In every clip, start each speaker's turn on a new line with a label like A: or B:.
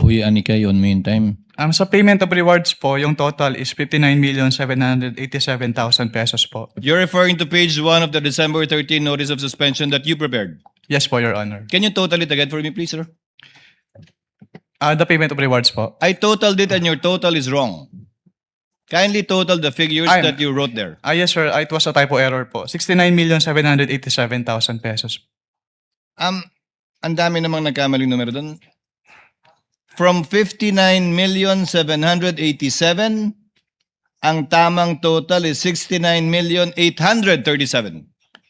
A: Uy, Anikay, on meantime.
B: Sa payment of rewards po, yung total is 59,787,000 pesos po.
A: You're referring to page 1 of the December 13 notice of suspension that you prepared.
B: Yes po, Your Honor.
A: Can you total it again for me, please, sir?
B: The payment of rewards po.
A: I totaled it and your total is wrong. Kindly total the figures
B: Ay.
A: that you wrote there.
B: Yes sir, it was a typo error po. 69,787,000 pesos.
A: Ang dami namang nagkamaling numero doon. From 59,787, ang tamang total is 69,837.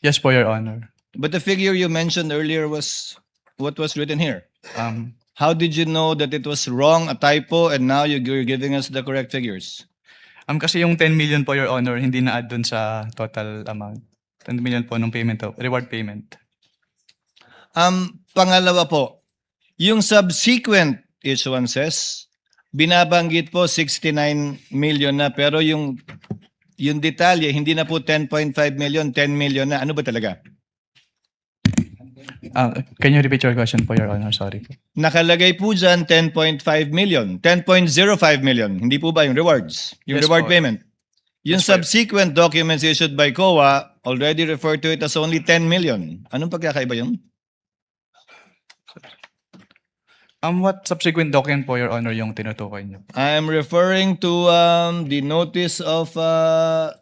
B: Yes po, Your Honor.
A: But the figure you mentioned earlier was what was written here. How did you know that it was wrong, a typo, and now you're giving us the correct figures?
B: Kasi yung 10 million po, Your Honor, hindi na-add dun sa total amount. 10 million po ng payment, reward payment.
A: Pangalawa po, yung subsequent issuances, binabanggit po 69 million na, pero yung detalye, hindi na po 10.5 million, 10 million na. Ano ba talaga?
B: Can you repeat your question po, Your Honor? Sorry po.
A: Nakalagay po dyan 10.5 million, 10.05 million. Hindi po ba yung rewards? Yung
B: Yes
A: reward
B: po.
A: payment? Yung
B: Yes po.
A: subsequent documents issued by COA already referred to it as only 10 million. Anong pagkakaiba yun?
B: What subsequent document po, Your Honor, yung tinutukoy niyo?
A: I'm referring to the notice of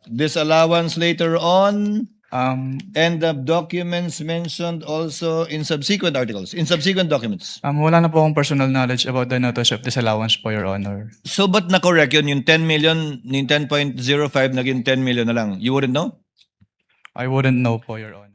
A: disallowance later on and the documents mentioned also in subsequent articles, in subsequent documents.
B: Wala na po akong personal knowledge about the notice of disallowance po, Your Honor.
A: So ba't na-correct yun? Yung 10 million, yung 10.05 naging 10 million na lang. You wouldn't know?
B: I wouldn't know po, Your Honor.